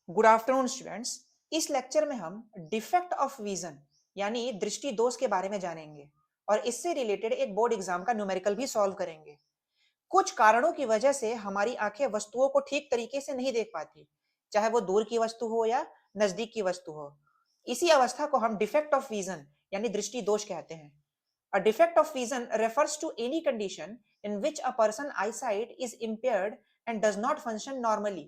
Good afternoon students. इस lecture में हम डिफेक्ट ऑफ विजन यानी दृष्टि दोष के बारे में जानेंगे और इससे रिलेटेड एक बोर्ड एग्जाम का न्यूमेरिकल भी सॉल्व करेंगे। कुछ कारणों की वजह से हमारी आंखें वस्तुओं को ठीक तरीके से नहीं देख पाती, चाहे वो दूर की वस्तु हो या नजदीक की वस्तु हो। इसी अवस्था को हम डिफेक्ट ऑफ विजन यानी दृष्टि दोष कहते हैं। A defect of vision refers to any condition in which a person's eyesight is impaired and does not function normally.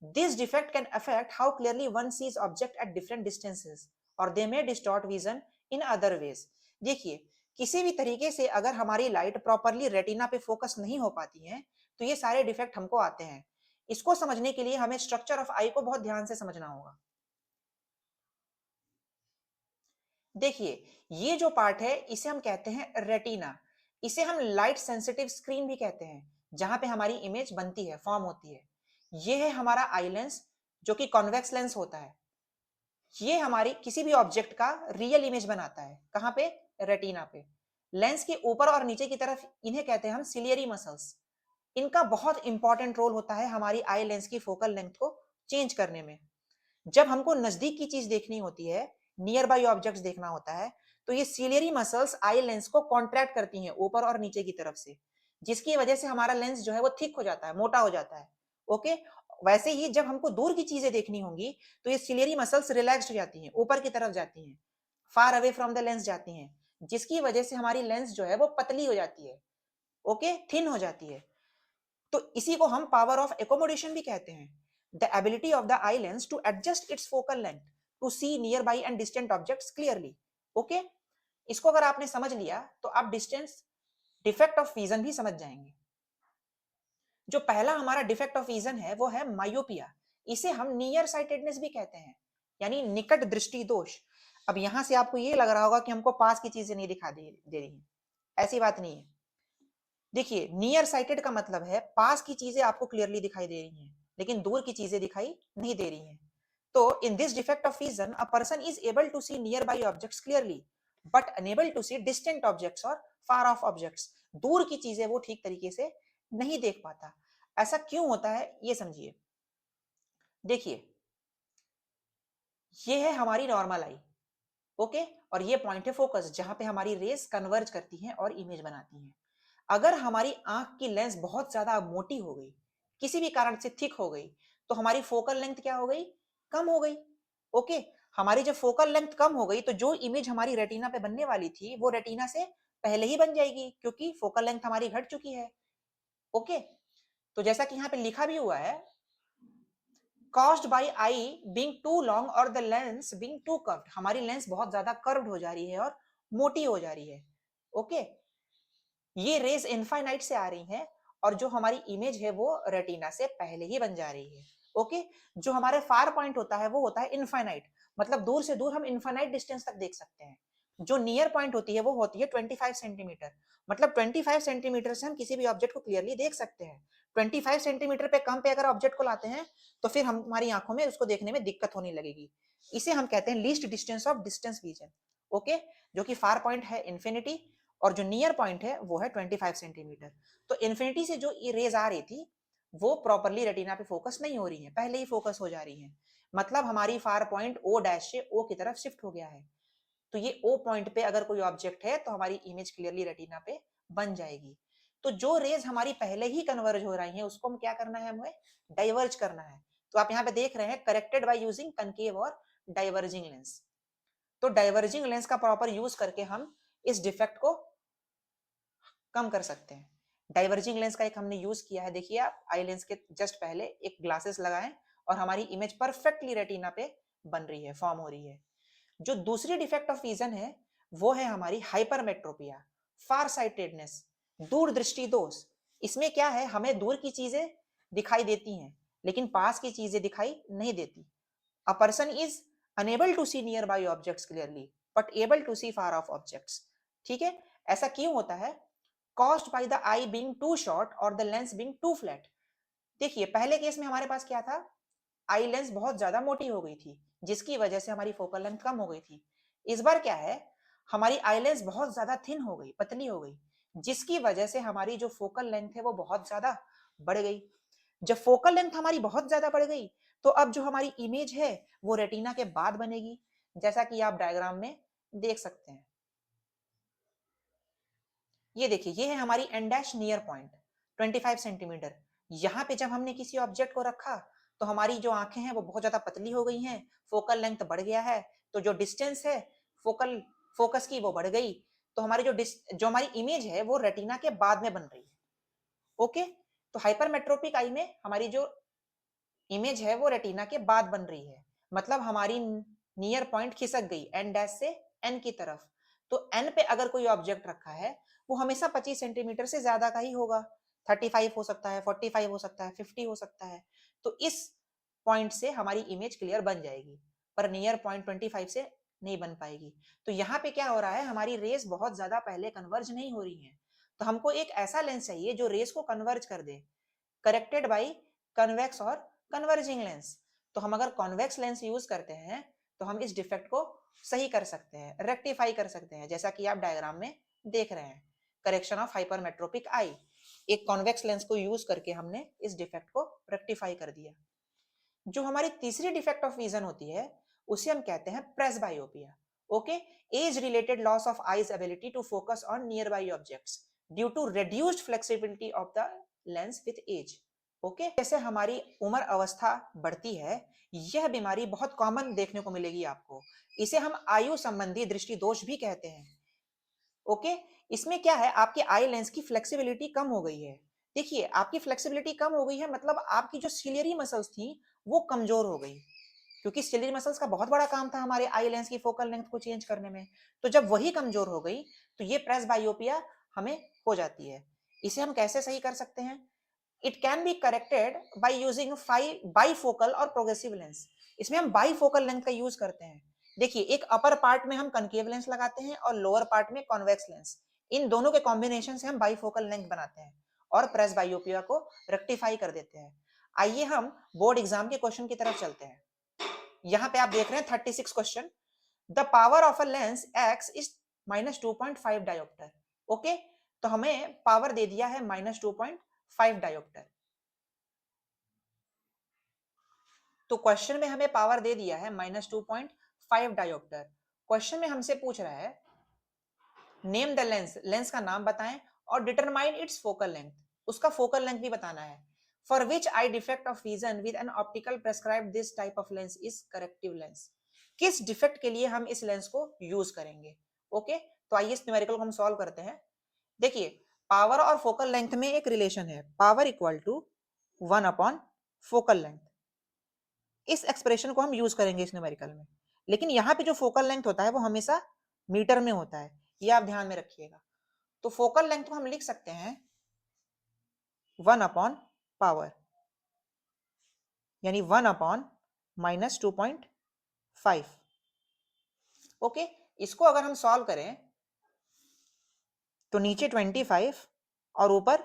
This defect can affect how clearly one sees object at different distances, or they may distort vision in other ways. देखिए, किसी भी तरीके से अगर हमारी light properly retina पे focus नहीं हो पाती है तो ये सारे डिफेक्ट हमको आते हैं। इसको समझने के लिए हमें स्ट्रक्चर ऑफ आई को बहुत ध्यान से समझना होगा। देखिए, ये जो पार्ट है इसे हम कहते हैं रेटिना। इसे हम लाइट सेंसिटिव स्क्रीन भी कहते हैं, जहां पे हमारी इमेज बनती है, फॉर्म होती है। ये है हमारा आई लेंस, जो कि कॉन्वेक्स लेंस होता है। ये हमारी किसी भी ऑब्जेक्ट का रियल इमेज बनाता है। कहां पे? रेटिना पे। लेंस के ऊपर और नीचे की तरफ इन्हें कहते हैं हम सिलियरी मसल्स। इनका बहुत इंपॉर्टेंट रोल होता है हमारी आई लेंस की फोकल लेंथ को चेंज करने में। जब हमको नजदीक की चीज देखनी होती है, नियर बाई ऑब्जेक्ट्स देखना होता है, तो ये सिलियरी मसल्स आई लेंस को कॉन्ट्रैक्ट करती हैं ऊपर और नीचे की तरफ से, जिसकी वजह से हमारा लेंस जो है वो थिक हो जाता है, मोटा हो जाता है। ओके। वैसे ही जब हमको दूर की चीजें देखनी होंगी तो ये सिलियरी मसल्स रिलैक्स्ड हो जाती हैं, ऊपर की तरफ जाती हैं, far away from the lens जाती हैं, जिसकी वजह से हमारी लेंस जो है वो पतली हो जाती है। ओके, थिन हो जाती है। तो इसी को हम पावर ऑफ एकोमोडेशन भी कहते हैं। The ability of the eye lens to adjust its focal length to see nearby and distant objects clearly. Okay, इसको अगर आपने समझ लिया तो आप डिस्टेंस डिफेक्ट ऑफ विजन भी समझ जाएंगे। जो पहला हमारा डिफेक्ट ऑफ विजन है वो है मायोपिया। इसे हम नियर साइटेडनेस भी कहते हैं, यानी निकट दृष्टि दोष। अब यहां से आपको ये लग रहा होगा कि हमको पास की चीजें नहीं दिखा दे रही है। ऐसी बात नहीं है। देखिए, नियर साइटेड का मतलब है पास की चीजें आपको क्लियरली दिखाई दे रही हैं, लेकिन दूर की चीजें दिखाई नहीं दे रही हैं। तो in this defect of vision a person is able to see nearby objects clearly but unable to see distant objects और फार ऑफ ऑब्जेक्ट्स। दूर की चीजें वो ठीक तरीके से नहीं देख पाता। ऐसा क्यों होता है ये समझिए। देखिए, ये है हमारी नॉर्मल आई। ओके, और ये पॉइंट है फोकस, जहां पे हमारी रेस कन्वर्ज करती हैं और इमेज बनाती हैं। अगर हमारी आंख की लेंस बहुत ज्यादा मोटी हो गई, किसी भी कारण से थिक हो गई, तो हमारी फोकल लेंथ क्या हो गई? कम हो गई। ओके, हमारी जब फोकल लेंथ कम हो गई तो जो इमेज हमारी रेटिना पे बनने वाली थी वो रेटिना से पहले ही बन जाएगी, क्योंकि फोकल लेंथ हमारी घट चुकी है। ओके, तो जैसा कि यहाँ पे लिखा भी हुआ है, caused by eye being too long or the lens being too curved। हमारी लेंस बहुत ज्यादा कर्व्ड हो जा रही है और मोटी हो जा रही है। ओके, ये रेज इनफाइनाइट से आ रही हैं और जो हमारी इमेज है वो रेटिना से पहले ही बन जा रही है। ओके, जो हमारे फार पॉइंट होता है वो होता है इनफाइनाइट, मतलब दूर से दूर हम इनफाइनाइट डिस्टेंस तक देख सकते हैं। जो नियर पॉइंट होती है वो होती है 25 सेंटीमीटर, मतलब 25 सेंटीमीटर से हम किसी भी ऑब्जेक्ट को क्लियरली देख सकते हैं। 25 सेंटीमीटर पे कम पे अगर ऑब्जेक्ट को लाते हैं तो फिर हमारी आंखों में उसको देखने में दिक्कत होने लगेगी। इसे हम कहते हैं least distance of distance vision. Okay, जो कि फार पॉइंट है इन्फिनिटी और जो नियर पॉइंट है वो है 25 सेंटीमीटर। तो इन्फिनिटी से जो ये रेज आ रही थी वो प्रॉपरली रेटिना पे फोकस नहीं हो रही है, पहले ही फोकस हो जा रही है। मतलब हमारी फार पॉइंट ओ डैश से ओ की तरफ शिफ्ट हो गया है। तो ये ओ पॉइंट पे अगर कोई ऑब्जेक्ट है तो हमारी इमेज क्लियरली रेटिना पे बन जाएगी। तो जो रेज हमारी पहले ही कन्वर्ज हो रही है उसको हम क्या करना है? हमें डाइवर्ज करना है। तो आप यहाँ पे देख रहे हैं करेक्टेड बाय यूजिंग कनकेव और डाइवर्जिंग लेंस। तो डाइवर्जिंग लेंस का प्रॉपर यूज करके हम इस डिफेक्ट को कम कर सकते हैं। डाइवर्जिंग लेंस का एक हमने यूज किया है, देखिए आप आई लेंस के जस्ट पहले एक ग्लासेस लगाएं और हमारी इमेज परफेक्टली रेटिना पे बन रही है, फॉर्म हो रही है। जो दूसरी डिफेक्ट ऑफ विजन है वो है हमारी हाइपरमेट्रोपिया, फार साइटेडनेस, दूरदृष्टि दोष। इसमें क्या है, हमें दूर की चीजें दिखाई देती हैं लेकिन पास की चीजें दिखाई नहीं देती। A person is unable to see nearby objects clearly but able to see far off objects. ठीक है, ऐसा क्यों होता है? caused by the eye being too short or the lens being too flat। देखिए, पहले केस में हमारे पास क्या था? आई लेंस बहुत ज्यादा मोटी हो गई थी जिसकी वजह से हमारी फोकल लेंथ कम हो गई थी। इस बार क्या है, हमारी आई लेंस बहुत ज्यादा थिन हो गई, पतली हो गई, जिसकी वजह से हमारी जो फोकल लेंथ है वो बहुत ज्यादा बढ़ गई। जब फोकल लेंथ हमारी बहुत ज्यादा बढ़ गई तो अब जो हमारी इमेज है वो रेटिना के बाद बनेगी, जैसा कि आप डायग्राम में देख सकते हैं। ये देखिए, ये है हमारी N dash near point 25 centimetre. यहाँ पे जब हमने किसी ऑब्जेक्ट को रखा तो हमारी जो आंखें हैं वो बहुत ज्यादा पतली हो गई हैं, फोकल लेंथ बढ़ गया है, तो जो डिस्टेंस है फोकल फोकस की वो बढ़ गई, तो हमारी जो हमारी इमेज है वो रेटिना के बाद में बन रही है। ओके, तो हाइपरमेट्रोपिक आई में हमारी जो इमेज है वो रेटिना के बाद बन रही है, मतलब हमारी नियर पॉइंट खिसक गई एन डैश से एन की तरफ। तो एन पे अगर कोई ऑब्जेक्ट रखा है वो हमेशा 25 सेंटीमीटर से ज्यादा का ही होगा, 35 हो सकता है, 45 हो सकता है, 50 हो सकता है। तो इस पॉइंट से हमारी इमेज क्लियर बन जाएगी, पर नियर पॉइंट 25 से नहीं बन पाएगी। तो यहाँ पे क्या हो रहा है, हमारी रेस बहुत ज्यादा पहले कन्वर्ज नहीं हो रही है, तो हमको एक ऐसा लेंस चाहिए जो रेस को कन्वर्ज कर दे, करेक्टेड बाई कन्वेक्स और कन्वर्जिंग लेंस। तो हम अगर कॉन्वेक्स लेंस यूज करते हैं तो हम इस डिफेक्ट को सही कर सकते हैं, रेक्टिफाई कर सकते हैं, जैसा कि आप डायग्राम में देख रहे हैं। करेक्शन ऑफ हाइपरमेट्रोपिक आई, एक कॉन्वेक्स लेंस को यूज करके हमने इस डिफेक्ट को रेक्टिफाई कर दिया। जो हमारी तीसरी डिफेक्ट ऑफ विजन होती है उसे हम कहते हैं presbyopia. Okay, age related loss of eye's ability to focus on nearby objects due to reduced flexibility of the lens with age. Okay, जैसे हमारी उम्र अवस्था बढ़ती है, यह बीमारी बहुत कॉमन देखने को मिलेगी आपको। इसे हम आयु संबंधी दृष्टि दोष भी कहते हैं। ओके, इसमें क्या है, आपके आई लेंस की फ्लेक्सिबिलिटी कम हो गई है। देखिए, आपकी फ्लेक्सिबिलिटी कम हो गई है, मतलब आपकी जो सिलियरी मसल्स थी वो कमजोर हो गई, क्योंकि सिलियरी मसल्स का बहुत बड़ा काम था हमारे आई लेंस की फोकल लेंथ को चेंज करने में। तो जब वही कमजोर हो गई तो ये प्रेसबायोपिया हमें हो जाती है। इसे हम कैसे सही कर सकते हैं? It can be corrected by using bifocal और प्रोग्रेसिव लेंस। इसमें हम बाईफोकल लेंथ का यूज करते हैं। देखिए, एक अपर पार्ट में हम कनकेव लेंस लगाते हैं और लोअर पार्ट में कॉन्वेक्स लेंस, इन दोनों के कॉम्बिनेशन से हम बाईफोकल लेंथ बनाते हैं और प्रेस बायोपिया को रेक्टिफाई कर देते हैं। आइए हम बोर्ड एग्जाम के क्वेश्चन की तरफ चलते हैं। यहाँ पे आप देख रहे हैं 36 question. The power of a lens x is -2.5 dioptre. Okay, तो हमें पावर दे दिया है -2.5 डायोप्टर। तो क्वेश्चन में हमें पावर दे दिया है -2.5 डायोप्टर। क्वेश्चन में हमसे पूछ रहा है नेम द लेंस, लेंस का नाम बताएं और डिटरमाइन इट्स फोकल लेंथ, उसका फोकल लेंथ भी बताना है। For which I defect of vision with an optical prescribe this type of lens is corrective lens. किस डिफेक्ट के लिए हम इस लेंस को यूज करेंगे? ओके, तो आइए इस न्यूमेरिकल को हम सॉल्व करते हैं। देखिए, पावर और फोकल लेंथ में एक रिलेशन है, power equal to 1 upon focal length. इस एक्सप्रेशन को हम यूज करेंगे इस न्यूमेरिकल में, लेकिन यहाँ पे जो फोकल लेंथ होता है वो हमेशा मीटर में होता है, ये आप ध्यान में रखिएगा। तो फोकल लेंथ को हम लिख सकते हैं 1 अपॉन पावर, यानी 1 अपॉन -2.5। ओके, इसको अगर हम सॉल्व करें तो नीचे 25 और ऊपर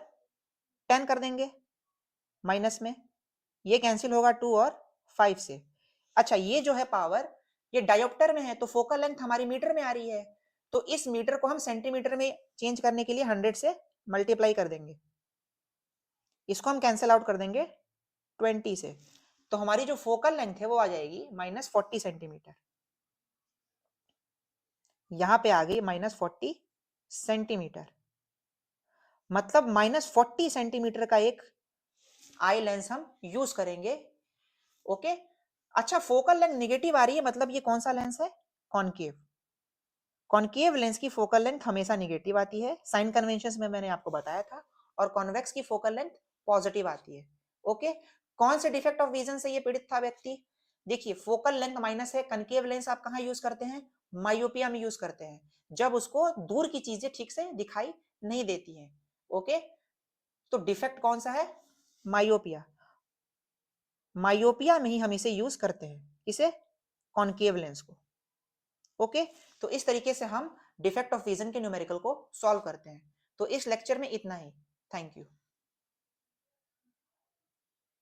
10 कर देंगे माइनस में, ये कैंसिल होगा 2 और 5 से। अच्छा, ये जो है पावर, ये डायोप्टर में है तो फोकल लेंथ हमारी मीटर में आ रही है, तो इस मीटर को हम सेंटीमीटर में चेंज करने के लिए 100 से मल्टीप्लाई कर देंगे, इसको हम कैंसिल आउट कर देंगे 20 से, तो हमारी जो फोकल लेंथ है वो आ जाएगी -40 सेंटीमीटर। यहां पे आ गई -40 सेंटीमीटर, मतलब -40 सेंटीमीटर का एक आई लेंस हम यूज करेंगे। ओके, अच्छा, फोकल लेंथ निगेटिव आ रही है, मतलब ये कौन सा लेंस है? कॉनकेव। कॉनकेव लेंस की फोकल लेंथ हमेशा निगेटिव आती है, साइन कन्वेंशन में मैंने आपको बताया था, और कॉन्वेक्स की फोकल लेंथ पॉजिटिव आती है। ओके, कौन से डिफेक्ट ऑफ विजन से ये पीड़ित था व्यक्ति? देखिए, फोकल लेंथ माइनस है, कनकेव लेंस आप कहाँ यूज करते हैं? मायोपिया में यूज करते हैं, जब उसको दूर की चीजें ठीक से दिखाई नहीं देती हैं। ओके, तो डिफेक्ट कौन सा है? मायोपिया। मायोपिया में ही हम इसे यूज करते हैं, इसे कॉनकेव लेंस को। ओके, तो इस तरीके से हम डिफेक्ट ऑफ विजन के न्यूमेरिकल को सॉल्व करते हैं। तो इस लेक्चर में इतना ही। Thank you.